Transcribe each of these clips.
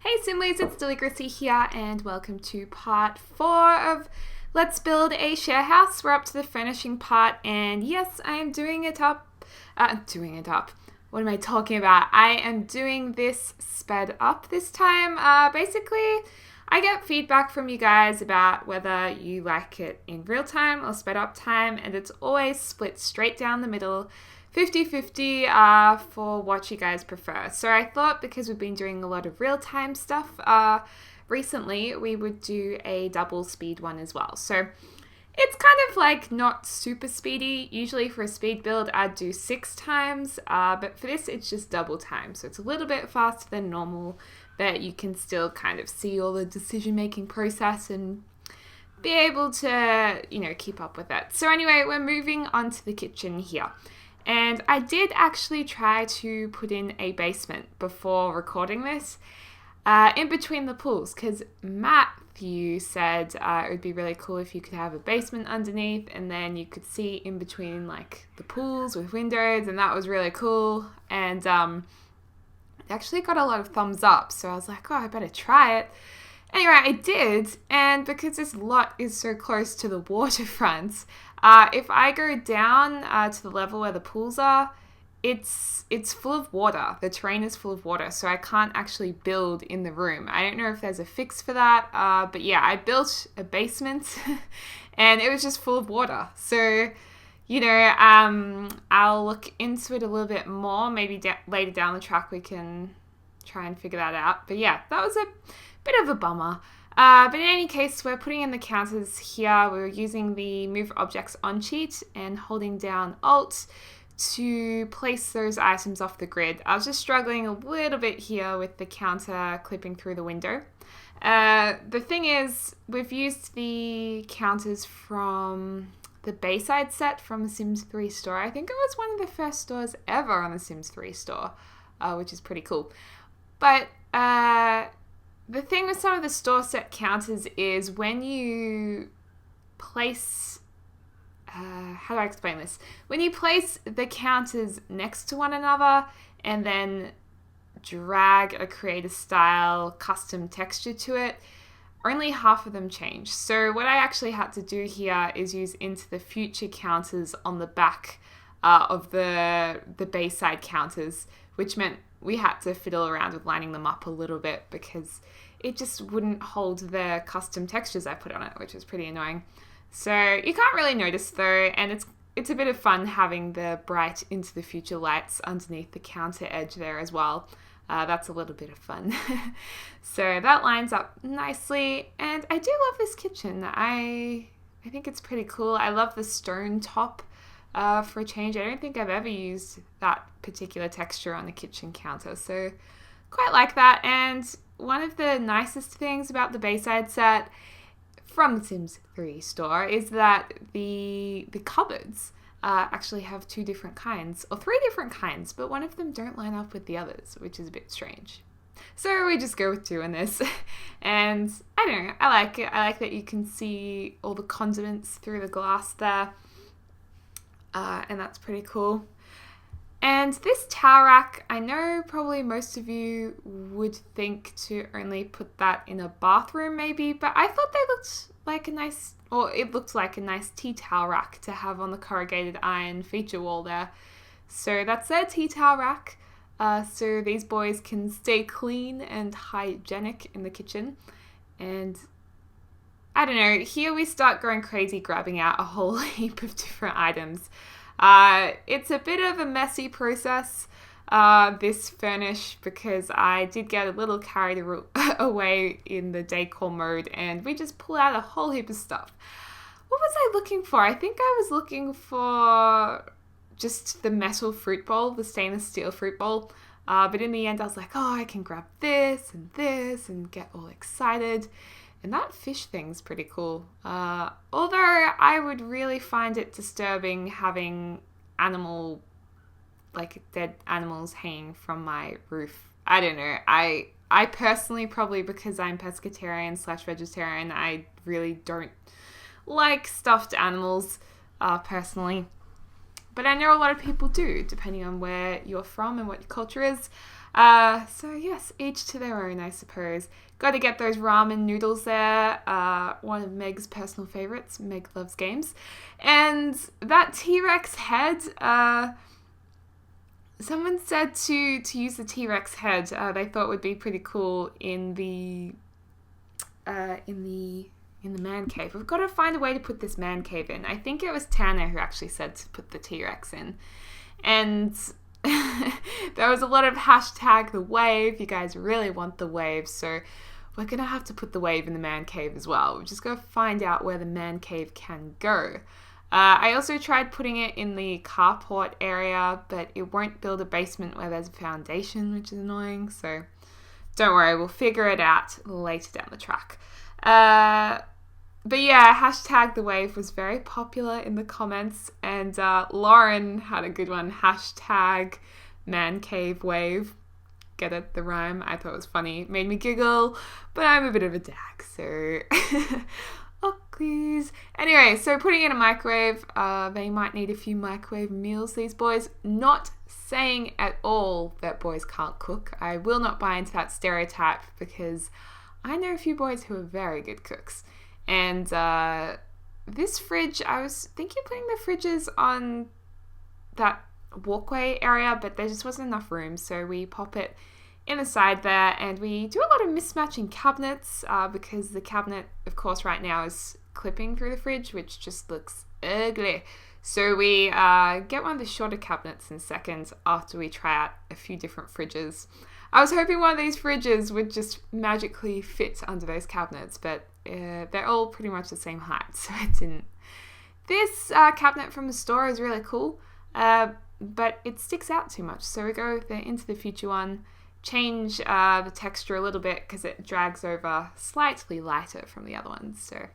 Hey Simlies, it's Deligracy here and welcome to part 4 of Let's Build a Share House. We're up to the furnishing part and yes, I am doing it up. What am I talking about? I am doing this sped up this time. Basically, I get feedback from you guys about whether you like it in real time or sped up time, and it's always split straight down the middle, 50-50 for what you guys prefer. So I thought because we've been doing a lot of real-time stuff recently, we would do a double speed one as well. So it's kind of like not super speedy. Usually for a speed build, I'd do 6 times, but for this, it's just double time. So it's a little bit faster than normal, but you can still kind of see all the decision-making process and be able to, keep up with it. So anyway, we're moving on to the kitchen here. And I did actually try to put in a basement before recording this, in between the pools, because Matthew said it would be really cool if you could have a basement underneath and then you could see in between like the pools with windows, and that was really cool. And it actually got a lot of thumbs up, so I was like, oh, I better try it. Anyway, I did, and because this lot is so close to the waterfront, if I go down to the level where the pools are, it's full of water. The terrain is full of water, so I can't actually build in the room. I don't know if there's a fix for that, but yeah, I built a basement, and it was just full of water. So, I'll look into it a little bit more. Maybe later down the track we can try and figure that out. But yeah, that was a bit of a bummer. But in any case, we're putting in the counters here. We're using the Move Objects On cheat and holding down Alt to place those items off the grid. I was just struggling a little bit here with the counter clipping through the window. The thing is, we've used the counters from the Bayside set from the Sims 3 store. I think it was one of the first stores ever on the Sims 3 store, which is pretty cool. But the thing with some of the store set counters is when you place, how do I explain this? When you place the counters next to one another and then drag a create a style custom texture to it, only half of them change. So what I actually had to do here is use into the future counters on the back of the Bayside counters, which meant we had to fiddle around with lining them up a little bit because it just wouldn't hold the custom textures I put on it, which was pretty annoying. So you can't really notice though, and it's a bit of fun having the bright into the future lights underneath the counter edge there as well. That's a little bit of fun. So that lines up nicely, and I do love this kitchen. I think it's pretty cool. I love the stone top. For a change, I don't think I've ever used that particular texture on the kitchen counter, so quite like that. And one of the nicest things about the Bayside set from the Sims 3 store is that the cupboards actually have 2 different kinds, or 3 different kinds, but one of them don't line up with the others, which is a bit strange. So we just go with 2 in this, and I don't know, I like it. I like that you can see all the condiments through the glass there. And that's pretty cool. And this towel rack, I know probably most of you would think to only put that in a bathroom maybe, but I thought they looked like it looked like a nice tea towel rack to have on the corrugated iron feature wall there. So that's their tea towel rack. So these boys can stay clean and hygienic in the kitchen. And I don't know, here we start going crazy grabbing out a whole heap of different items. It's a bit of a messy process, this furnish, because I did get a little carried away in the decor mode and we just pulled out a whole heap of stuff. What was I looking for? I think I was looking for just the metal fruit bowl, the stainless steel fruit bowl. But in the end I was like, oh, I can grab this and get all excited. And that fish thing's pretty cool. Although I would really find it disturbing having dead animals hanging from my roof. I don't know. I personally, probably because I'm pescatarian/vegetarian, I really don't like stuffed animals, personally. but I know a lot of people do, depending on where you're from and what your culture is. So yes, each to their own, I suppose. Got to get those ramen noodles there. One of Meg's personal favorites. Meg loves games. And that T-Rex head, someone said to use the T-Rex head. They thought would be pretty cool in the man cave. We've got to find a way to put this man cave in. I think it was Tanner who actually said to put the T-Rex in. And there was a lot of hashtag the wave. You guys really want the wave, so we're going to have to put the wave in the man cave as well. We're just going to find out where the man cave can go. I also tried putting it in the carport area, but it won't build a basement where there's a foundation, which is annoying. So don't worry, we'll figure it out later down the track. But yeah, hashtag the wave was very popular in the comments, and Lauren had a good one, hashtag man cave wave. Get it, the rhyme? I thought it was funny. It made me giggle, but I'm a bit of a dag, so please. Anyway, so putting in a microwave, they might need a few microwave meals, these boys. Not saying at all that boys can't cook. I will not buy into that stereotype, because I know a few boys who are very good cooks. And this fridge, I was thinking of putting the fridges on that walkway area, but there just wasn't enough room, so we pop it in the side there, and we do a lot of mismatching cabinets, because the cabinet, of course, right now is clipping through the fridge, which just looks ugly. So we get one of the shorter cabinets in seconds after we try out a few different fridges. I was hoping one of these fridges would just magically fit under those cabinets, but they're all pretty much the same height, so it didn't. This cabinet from the store is really cool, but it sticks out too much, so we go into the future one, change the texture a little bit because it drags over slightly lighter from the other ones, so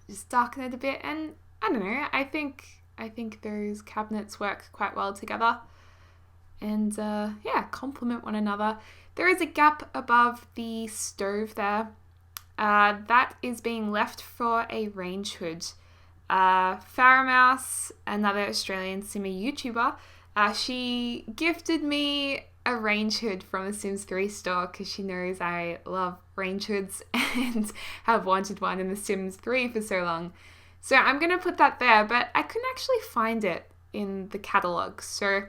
just darken it a bit, and I don't know, I think those cabinets work quite well together, and yeah, complement one another. There is a gap above the stove there. That is being left for a range hood. Farah another Australian simmer YouTuber, she gifted me a range hood from the Sims 3 store because she knows I love range hoods and have wanted one in the Sims 3 for so long. So I'm going to put that there, but I couldn't actually find it in the catalogue, so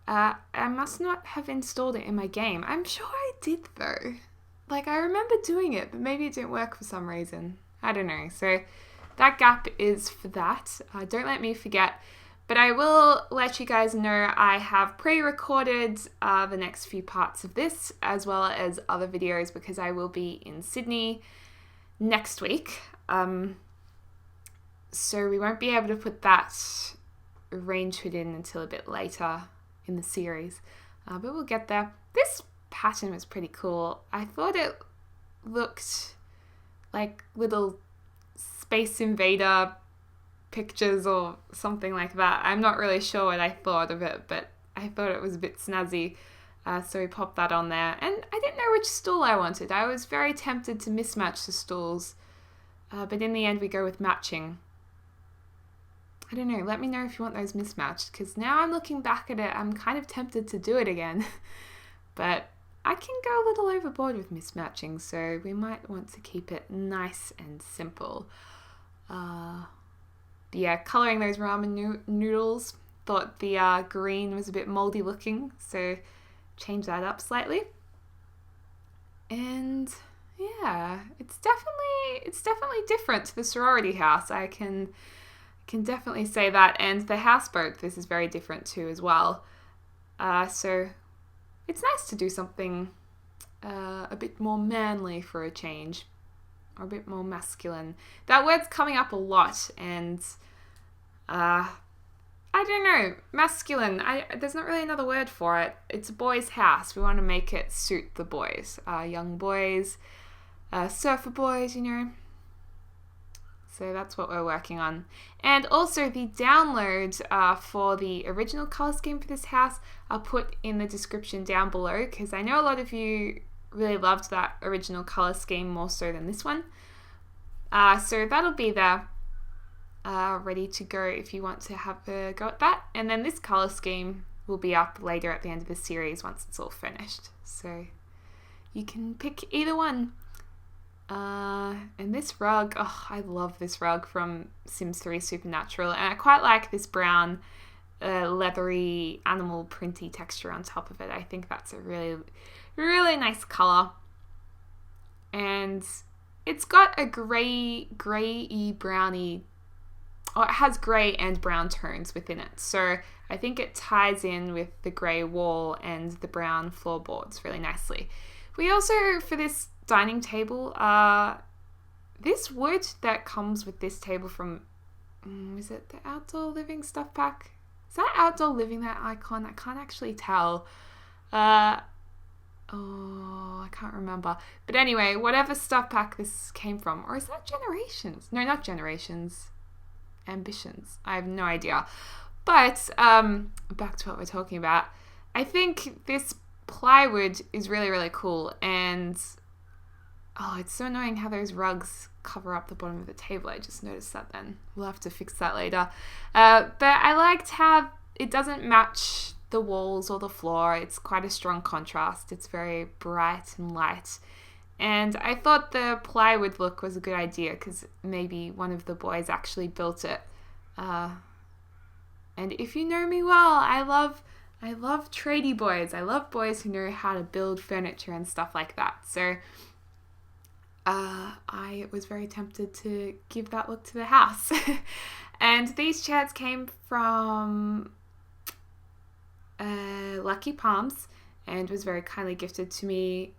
I must not have installed it in my game. I'm sure I did though. Like, I remember doing it, but maybe it didn't work for some reason. I don't know. So that gap is for that. Don't let me forget. But I will let you guys know I have pre-recorded the next few parts of this, as well as other videos, because I will be in Sydney next week. So we won't be able to put that range hood in until a bit later in the series. But we'll get there. This pattern was pretty cool. I thought it looked like little Space Invader pictures or something like that. I'm not really sure what I thought of it, but I thought it was a bit snazzy. So we popped that on there. And I didn't know which stool I wanted. I was very tempted to mismatch the stools. But in the end, we go with matching. I don't know. Let me know if you want those mismatched, because now I'm looking back at it, I'm kind of tempted to do it again. But I can go a little overboard with mismatching, so we might want to keep it nice and simple. Yeah, colouring those ramen noodles. Thought the green was a bit mouldy looking, so change that up slightly. And yeah, it's definitely different to the sorority house. I can definitely say that, and the houseboat, this is very different too as well. So it's nice to do something a bit more manly for a change, or a bit more masculine. That word's coming up a lot, and I don't know, masculine, there's not really another word for it. It's a boys' house. We want to make it suit the boys, young boys, surfer boys, you know. So that's what we're working on. And also the download for the original colour scheme for this house, I'll put in the description down below, because I know a lot of you really loved that original colour scheme more so than this one. So that'll be there. ready to go if you want to have a go at that. And then this color scheme will be up later at the end of the series once it's all finished. So you can pick either one. And this rug, I love this rug from Sims 3 Supernatural. And I quite like this brown, leathery, animal printy texture on top of it. I think that's a really, really nice color. And it's got a grey-y, browny, or it has grey and brown tones within it. So I think it ties in with the grey wall and the brown floorboards really nicely. We also, for this dining table, this wood that comes with this table from, is it the Outdoor Living stuff pack? Is that Outdoor Living, that icon? I can't actually tell. I can't remember. But anyway, whatever stuff pack this came from, or is that Generations? No, not Generations. Ambitions. I have no idea. But back to what we're talking about. I think this plywood is really, really cool, and it's so annoying how those rugs cover up the bottom of the table. I just noticed that then. We'll have to fix that later. But I liked how it doesn't match the walls or the floor. It's quite a strong contrast. It's very bright and light. And I thought the plywood look was a good idea because maybe one of the boys actually built it. And if you know me well, I love tradie boys. I love boys who know how to build furniture and stuff like that. So I was very tempted to give that look to the house. And these chairs came from Lucky Palms and was very kindly gifted to me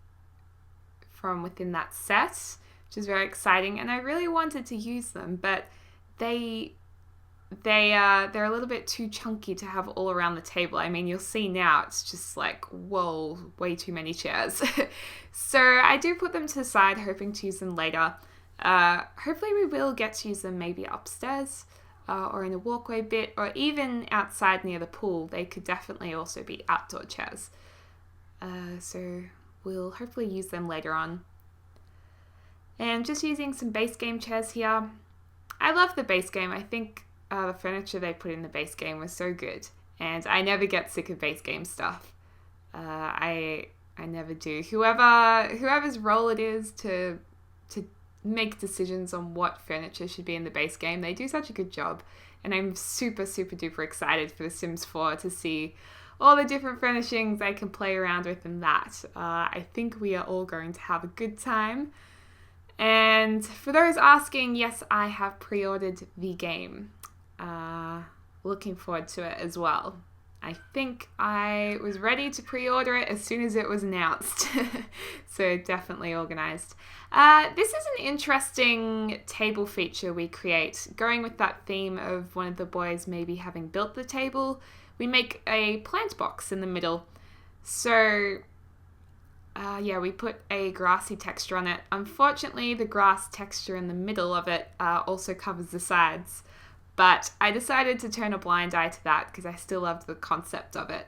from within that set, which is very exciting. And I really wanted to use them, but they're a little bit too chunky to have all around the table. I mean, you'll see now it's just like, whoa, way too many chairs. So I do put them to the side, hoping to use them later. Hopefully we will get to use them maybe upstairs or in a walkway bit, or even outside near the pool. They could definitely also be outdoor chairs. So we'll hopefully use them later on. And just using some base game chairs here. I love the base game. I think the furniture they put in the base game was so good, and I never get sick of base game stuff. I never do. Whoever's role it is to make decisions on what furniture should be in the base game, they do such a good job, and I'm super, super duper excited for The Sims 4 to see all the different furnishings I can play around with in that. I think we are all going to have a good time. And for those asking, yes, I have pre-ordered the game. Looking forward to it as well. I think I was ready to pre-order it as soon as it was announced. So definitely organized. This is an interesting table feature we create. Going with that theme of one of the boys maybe having built the table, we make a plant box in the middle. So we put a grassy texture on it. Unfortunately, the grass texture in the middle of it also covers the sides. But I decided to turn a blind eye to that because I still loved the concept of it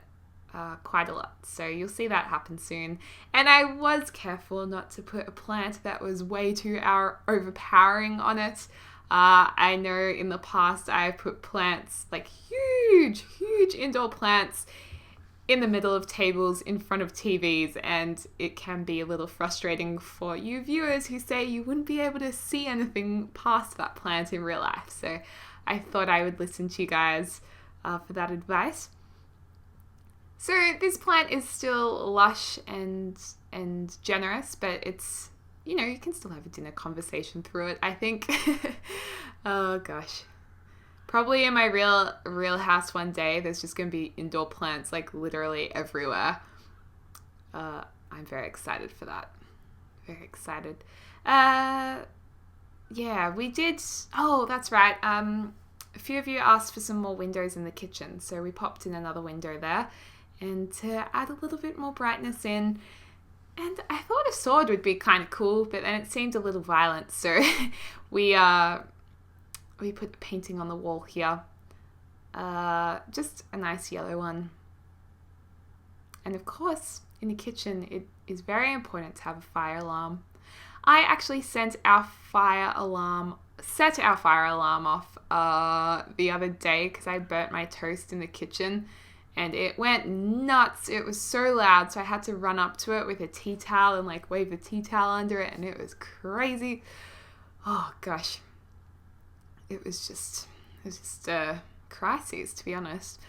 quite a lot. So you'll see that happen soon. And I was careful not to put a plant that was way too overpowering on it. I know in the past I put plants, like huge indoor plants in the middle of tables in front of TVs, and it can be a little frustrating for you viewers who say you wouldn't be able to see anything past that plant in real life. So I thought I would listen to you guys for that advice. So this plant is still lush and generous, but it's, you can still have a dinner conversation through it, I think. Oh gosh. Probably in my real house one day, there's just going to be indoor plants like literally everywhere. I'm very excited for that. Very excited. Yeah, we did. Oh, that's right. A few of you asked for some more windows in the kitchen, so we popped in another window there, and to add a little bit more brightness in. And I thought a sword would be kind of cool, but then it seemed a little violent, so we put the painting on the wall here. Just a nice yellow one. And of course, in the kitchen, it is very important to have a fire alarm. I actually sent our fire alarm set our fire alarm off the other day because I burnt my toast in the kitchen and it went nuts. It was so loud, so I had to run up to it with a tea towel and like wave the tea towel under it, and it was crazy. Oh gosh, it was just a crisis, to be honest.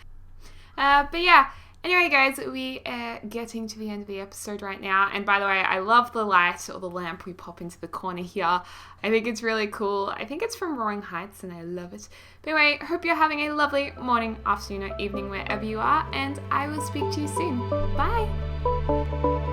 But yeah, anyway guys, we are getting to the end of the episode right now, and by the way, I love the light or the lamp we pop into the corner here. I think it's really cool. I think it's from Roaring Heights and I love it. But anyway, hope you're having a lovely morning, afternoon or evening wherever you are, and I will speak to you soon. Bye!